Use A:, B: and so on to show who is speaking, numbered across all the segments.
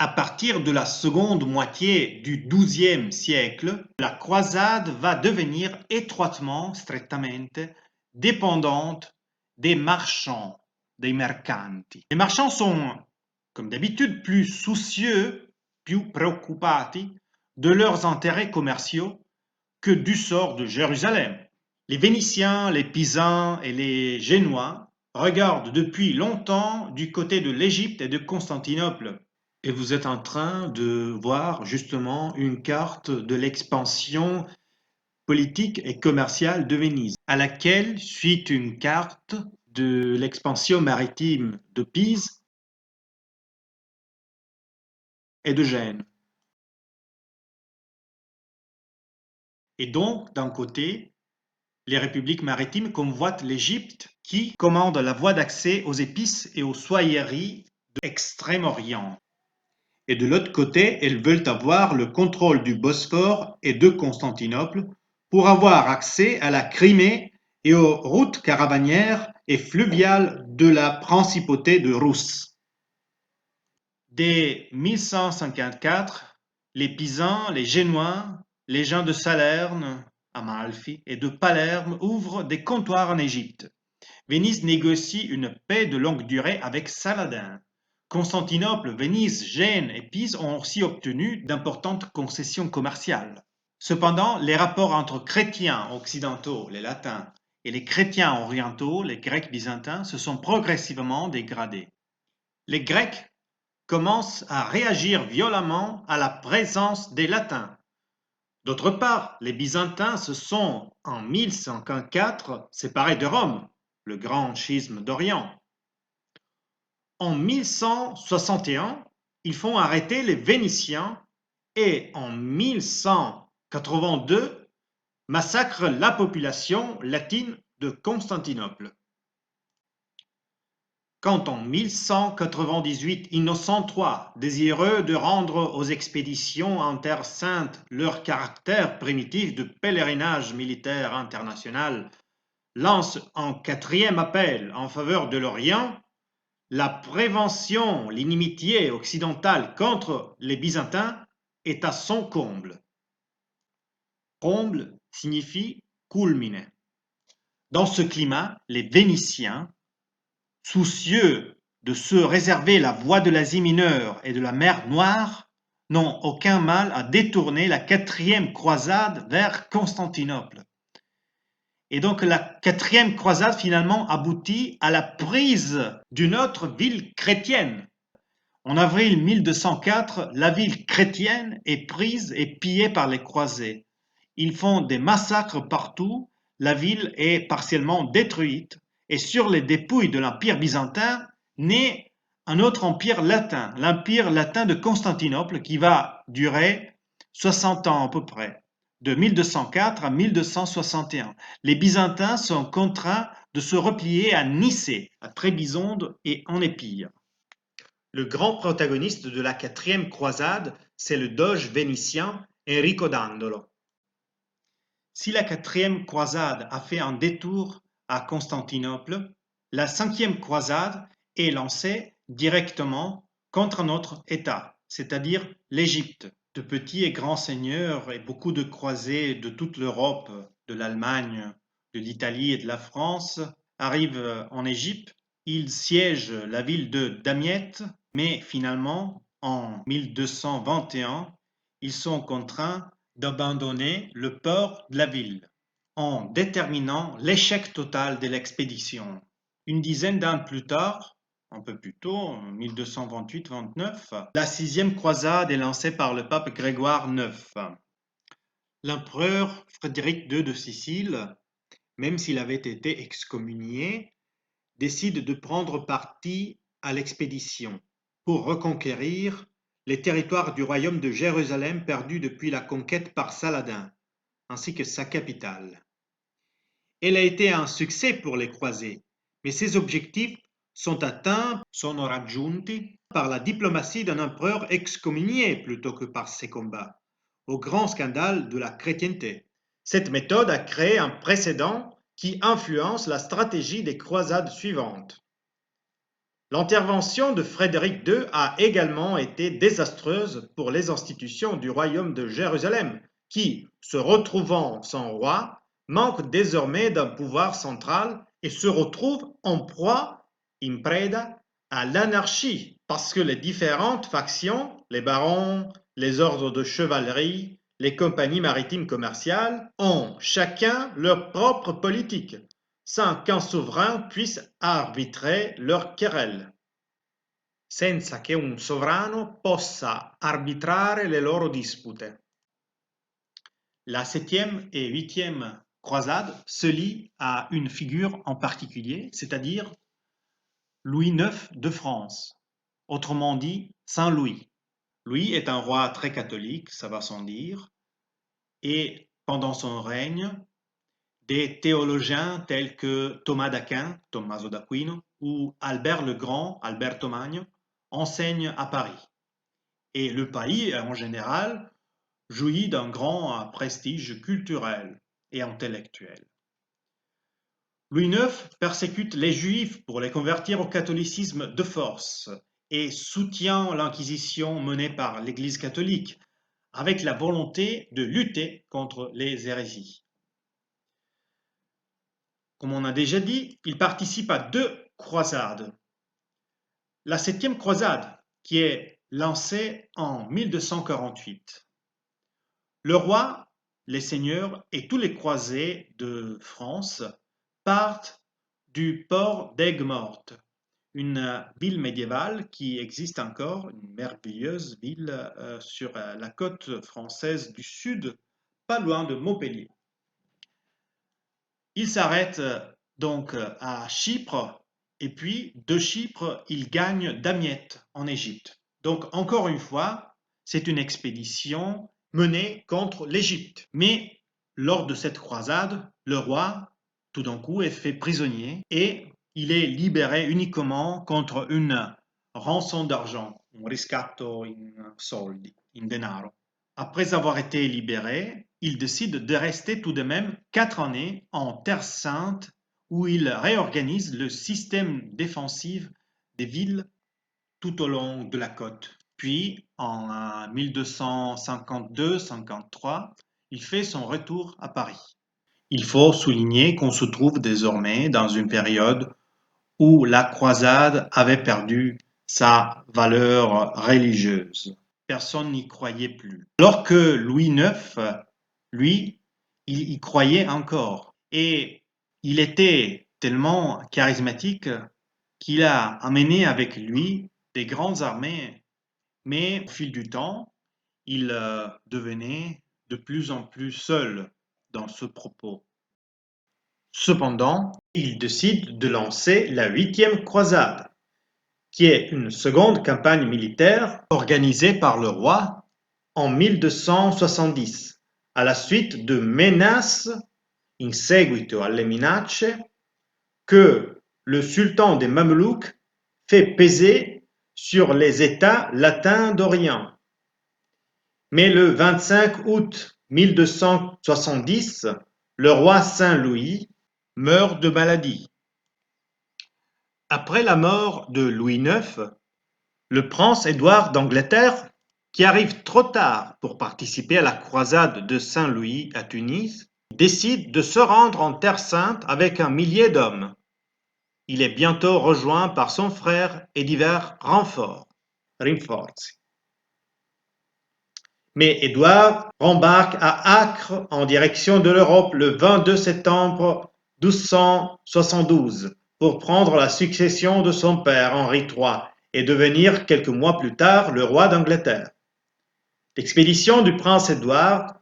A: À partir de la seconde moitié du XIIe siècle, la croisade va devenir étroitement, strettamente, dépendante des marchands, dei mercanti. Les marchands sont, comme d'habitude, plus soucieux, più preoccupati de leurs intérêts commerciaux que du sort de Jérusalem. Les Vénitiens, les Pisans et les Génois regardent depuis longtemps du côté de l'Égypte et de Constantinople. Et vous êtes en train de voir justement une carte de l'expansion politique et commerciale de Venise, à laquelle suit une carte de l'expansion maritime de Pise et de Gênes. Et donc, d'un côté, les républiques maritimes convoitent l'Égypte qui commande la voie d'accès aux épices et aux soieries de l'Extrême-Orient. Et de l'autre côté, elles veulent avoir le contrôle du Bosphore et de Constantinople pour avoir accès à la Crimée et aux routes caravanières et fluviales de la principauté de Rousse. Dès 1154, les Pisans, les Génois, les gens de Salerne, Amalfi et de Palerme ouvrent des comptoirs en Égypte. Venise négocie une paix de longue durée avec Saladin. Constantinople, Venise, Gênes et Pise ont aussi obtenu d'importantes concessions commerciales. Cependant, les rapports entre chrétiens occidentaux, les latins, et les chrétiens orientaux, les grecs byzantins, se sont progressivement dégradés. Les Grecs commencent à réagir violemment à la présence des latins. D'autre part, les Byzantins se sont, en 1154, séparés de Rome, le grand schisme d'Orient. En 1161, ils font arrêter les Vénitiens et en 1182, massacrent la population latine de Constantinople. Quand en 1198, Innocent III, désireux de rendre aux expéditions en Terre Sainte leur caractère primitif de pèlerinage militaire international, lance un quatrième appel en faveur de l'Orient, la prévention, l'inimitié occidentale contre les Byzantins est à son comble. Comble signifie culmine. Dans ce climat, les Vénitiens, soucieux de se réserver la voie de l'Asie mineure et de la mer Noire, n'ont aucun mal à détourner la quatrième croisade vers Constantinople. Et donc la quatrième croisade finalement aboutit à la prise d'une autre ville chrétienne. En avril 1204, la ville chrétienne est prise et pillée par les croisés. Ils font des massacres partout, la ville est partiellement détruite et sur les dépouilles de l'Empire byzantin naît un autre empire latin, l'Empire latin de Constantinople qui va durer 60 ans à peu près, de 1204 à 1261. Les Byzantins sont contraints de se replier à Nicée, à Trébizonde et en Épire. Le grand protagoniste de la quatrième croisade, c'est le doge vénitien Enrico Dandolo. Si la quatrième croisade a fait un détour à Constantinople, la cinquième croisade est lancée directement contre notre État, c'est-à-dire l'Égypte. De petits et grands seigneurs et beaucoup de croisés de toute l'Europe, de l'Allemagne, de l'Italie et de la France arrivent en Égypte. Ils siègent la ville de Damiette, mais finalement, en 1221, ils sont contraints d'abandonner le port de la ville, en déterminant l'échec total de l'expédition. Une dizaine d'années plus tard, un peu plus tôt, en 1228-29, la sixième croisade est lancée par le pape Grégoire IX. L'empereur Frédéric II de Sicile, même s'il avait été excommunié, décide de prendre parti à l'expédition pour reconquérir les territoires du royaume de Jérusalem perdus depuis la conquête par Saladin, ainsi que sa capitale. Elle a été un succès pour les croisés, mais ses objectifs sont atteints, sono raggiunti, par la diplomatie d'un empereur excommunié plutôt que par ses combats, au grand scandale de la chrétienté. Cette méthode a créé un précédent qui influence la stratégie des croisades suivantes. L'intervention de Frédéric II a également été désastreuse pour les institutions du royaume de Jérusalem, qui, se retrouvant sans roi, manque désormais d'un pouvoir central et se retrouve en proie, in preda, à l'anarchie, parce que les différentes factions, les barons, les ordres de chevalerie, les compagnies maritimes commerciales, ont chacun leur propre politique, sans qu'un souverain puisse arbitrer leurs querelles, senza che un sovrano possa arbitrare le loro dispute. La 7e et 8e croisade se lient à une figure en particulier, c'est-à-dire Louis IX de France, autrement dit Saint Louis. Louis est un roi très catholique, ça va sans dire, et pendant son règne, des théologiens tels que Thomas d'Aquin, Tommaso d'Aquino, ou Albert le Grand, Alberto Magno, enseignent à Paris. Et le pays, en général, jouit d'un grand prestige culturel et intellectuel. Louis IX persécute les Juifs pour les convertir au catholicisme de force et soutient l'Inquisition menée par l'Église catholique avec la volonté de lutter contre les hérésies. Comme on a déjà dit, il participe à 2 croisades. La 7e croisade, qui est lancée en 1248. Le roi, les seigneurs et tous les croisés de France partent du port d'Aigues-Mortes, une ville médiévale qui existe encore, une merveilleuse ville sur la côte française du sud, pas loin de Montpellier. Ils s'arrêtent donc à Chypre et puis de Chypre, ils gagnent Damiette en Égypte. Donc encore une fois, c'est une expédition menée contre l'Égypte. Mais lors de cette croisade, le roi, tout d'un coup, est fait prisonnier et il est libéré uniquement contre une rançon d'argent, un riscatto in soldi, in denaro. Après avoir été libéré, il décide de rester tout de même 4 années en Terre Sainte où il réorganise le système défensif des villes tout au long de la côte. Puis, en 1252-53, il fait son retour à Paris. Il faut souligner qu'on se trouve désormais dans une période où la croisade avait perdu sa valeur religieuse. Personne n'y croyait plus. Alors que Louis IX, lui, il y croyait encore. Et il était tellement charismatique qu'il a amené avec lui des grandes armées. Mais au fil du temps, il devenait de plus en plus seul dans ce propos. Cependant, il décide de lancer la 8e croisade, qui est une seconde campagne militaire organisée par le roi en 1270, à la suite de menaces, in seguito alle minacce, que le sultan des Mamelouks fait peser sur les États latins d'Orient. Mais le 25 août 1270, le roi Saint-Louis meurt de maladie. Après la mort de Louis IX, le prince Édouard d'Angleterre, qui arrive trop tard pour participer à la croisade de Saint-Louis à Tunis, décide de se rendre en Terre Sainte avec 1 millier d'hommes. Il est bientôt rejoint par son frère et divers renforts, rinforzi. Mais Édouard rembarque à Acre en direction de l'Europe le 22 septembre 1272 pour prendre la succession de son père Henri III et devenir quelques mois plus tard le roi d'Angleterre. L'expédition du prince Édouard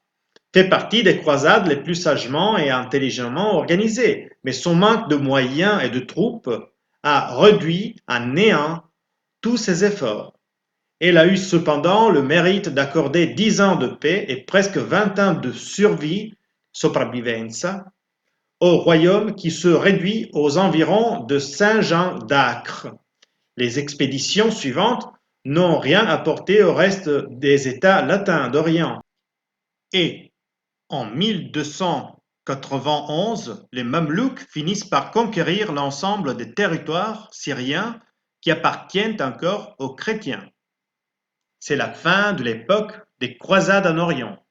A: fait partie des croisades les plus sagement et intelligemment organisées, mais son manque de moyens et de troupes a réduit à néant tous ses efforts. Elle a eu cependant le mérite d'accorder 10 ans de paix et presque 20 ans de survie, sopravvivenza, au royaume qui se réduit aux environs de Saint-Jean d'Acre. Les expéditions suivantes n'ont rien apporté au reste des États latins d'Orient. Et en 1291, les Mamelouks finissent par conquérir l'ensemble des territoires syriens qui appartiennent encore aux chrétiens. C'est la fin de l'époque des croisades en Orient.